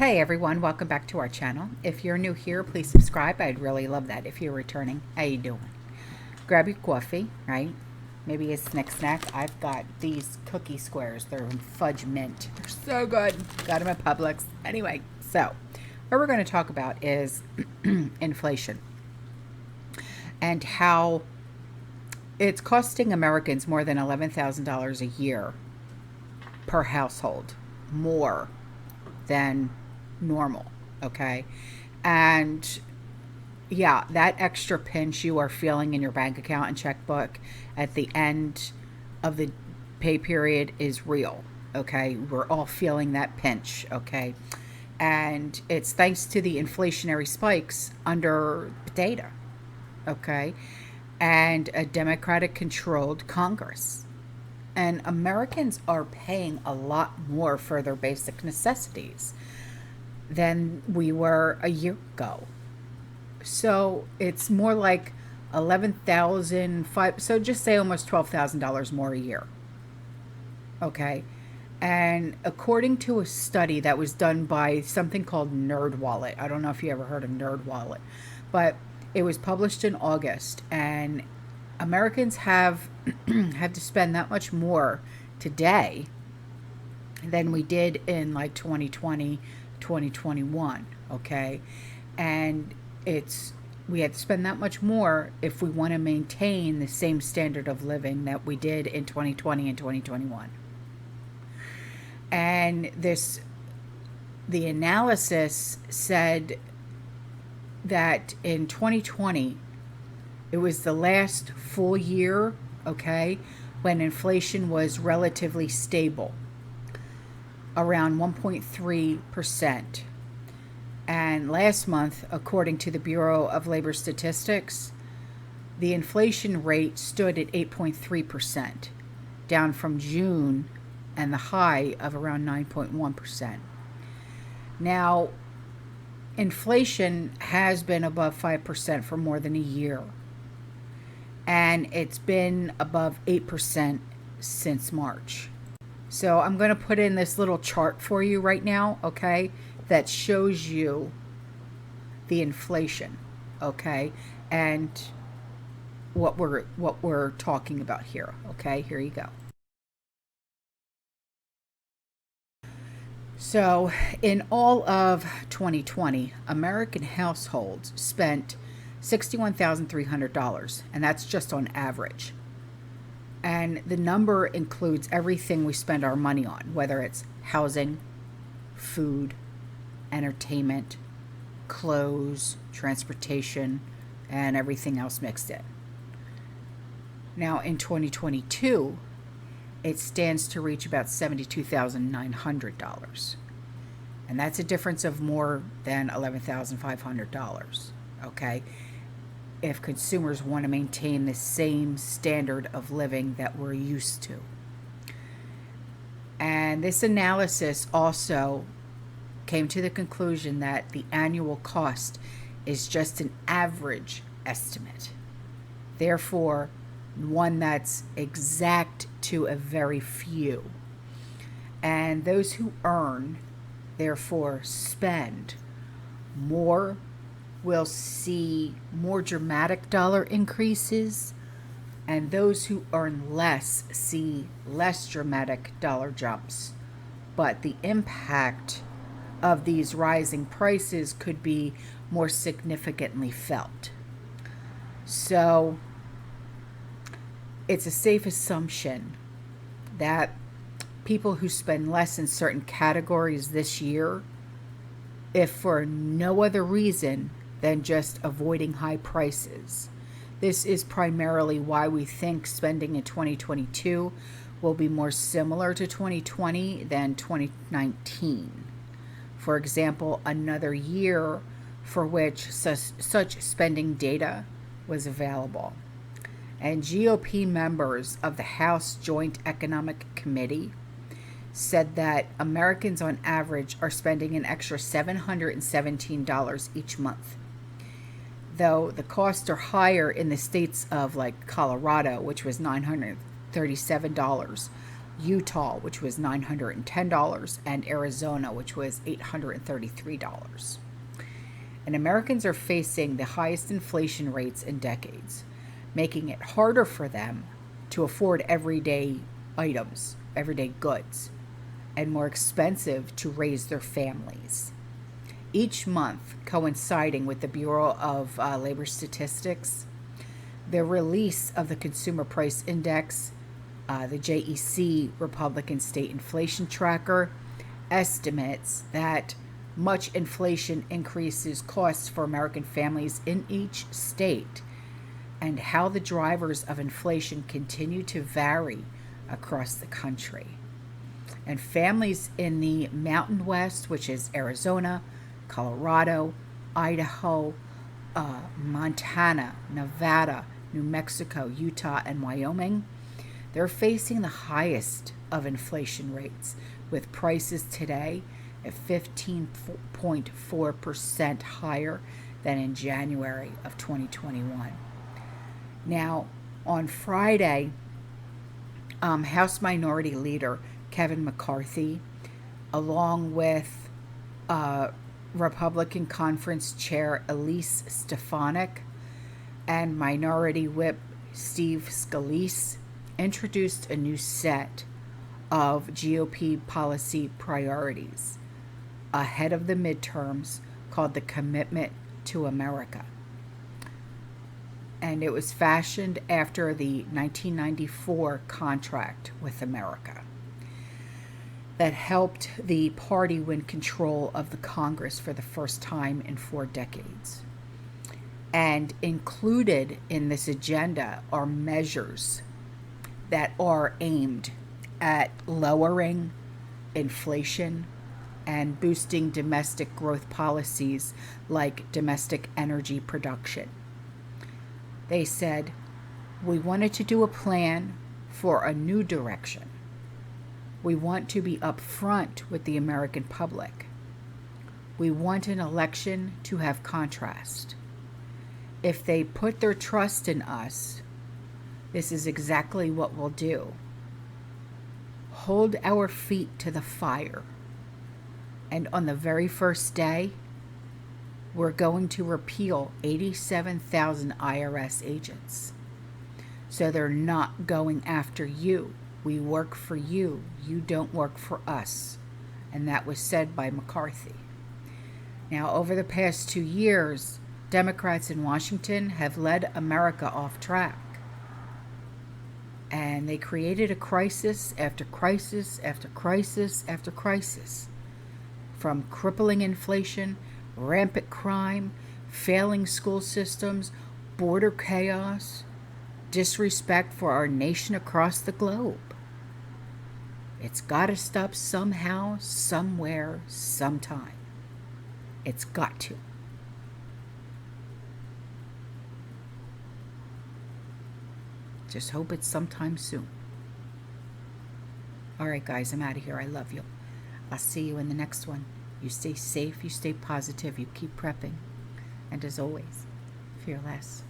Hey everyone, welcome back to our channel. If you're new here, please subscribe. I'd really love that if you're returning. How you doing? Grab your coffee, right? Maybe a snack. I've got these cookie squares. They're in fudge mint. They're so good. Got them at Publix. Anyway, so what we're going to talk about is inflation and how it's costing Americans more than $11,000 a year per household, more than normal, okay? And yeah, that extra pinch you are feeling in your bank account and checkbook at the end of the pay period is real, okay? We're all feeling that pinch, okay? And it's thanks to the inflationary spikes under data, okay? And a Democratic controlled Congress. And Americans are paying a lot more for their basic necessities than we were a year ago. So it's more like $11,500, so just say almost $12,000 more a year. Okay. And according to a study that was done by something called NerdWallet, I don't know if you ever heard of NerdWallet, but it was published in August, and Americans have had to spend that much more today than we did in like 2020, 2021, okay? And we had to spend that much more if we want to maintain the same standard of living that we did in 2020 and 2021. And the analysis said that in 2020, it was the last full year, okay, when inflation was relatively stable, around 1.3%. And last month, according to the Bureau of Labor Statistics, the inflation rate stood at 8.3%, down from June and the high of around 9.1%. Now, inflation has been above 5% for more than a year, and it's been above 8% since March. So I'm going to put in this little chart for you right now, okay, that shows you the inflation, okay, and what we're talking about here, okay? Here you go. So in all of 2020, American households spent $61,300, and that's just on average. And the number includes everything we spend our money on, whether it's housing, food, entertainment, clothes, transportation, and everything else mixed in. Now in 2022, it stands to reach about $72,900. And that's a difference of more than $11,500, okay? If consumers want to maintain the same standard of living that we're used to. And this analysis also came to the conclusion that the annual cost is just an average estimate. Therefore, one that's exact to a very few. And those who earn, therefore spend more, will see more dramatic dollar increases, and those who earn less see less dramatic dollar jumps. But the impact of these rising prices could be more significantly felt. So it's a safe assumption that people who spend less in certain categories this year, if for no other reason than just avoiding high prices. This is primarily why we think spending in 2022 will be more similar to 2020 than 2019. For example, another year for which such spending data was available. And GOP members of the House Joint Economic Committee said that Americans on average are spending an extra $717 each month. Though the costs are higher in the states of like Colorado, which was $937, Utah, which was $910, and Arizona, which was $833. And Americans are facing the highest inflation rates in decades, making it harder for them to afford everyday items, everyday goods, and more expensive to raise their families. Each month, coinciding with the Bureau of Labor Statistics, the release of the Consumer Price Index, the JEC Republican State Inflation Tracker, estimates that much inflation increases costs for American families in each state, and how the drivers of inflation continue to vary across the country. And families in the Mountain West, which is Arizona, Colorado, Idaho, Montana, Nevada, New Mexico, Utah, and Wyoming, they're facing the highest of inflation rates, with prices today at 15.4% higher than in January of 2021. Now, on Friday, House Minority Leader Kevin McCarthy, along with Republican Conference Chair Elise Stefanik and Minority Whip Steve Scalise, introduced a new set of GOP policy priorities ahead of the midterms called the Commitment to America. And it was fashioned after the 1994 contract with America that helped the party win control of the Congress for the first time in 4 decades. And included in this agenda are measures that are aimed at lowering inflation and boosting domestic growth policies like domestic energy production. They said, we wanted to do a plan for a new direction. We want to be upfront with the American public. We want an election to have contrast. If they put their trust in us, this is exactly what we'll do. Hold our feet to the fire. And on the very first day, we're going to repeal 87,000 IRS agents. So they're not going after you. We work for you. You don't work for us. And that was said by McCarthy. Now, over the past 2 years, Democrats in Washington have led America off track. And they created a crisis after crisis after crisis after crisis. From crippling inflation, rampant crime, failing school systems, border chaos, disrespect for our nation across the globe. It's got to stop somehow, somewhere, sometime. It's got to. Just hope it's sometime soon. All right, guys, I'm out of here. I love you. I'll see you in the next one. You stay safe, you stay positive, you keep prepping. And as always, fear less.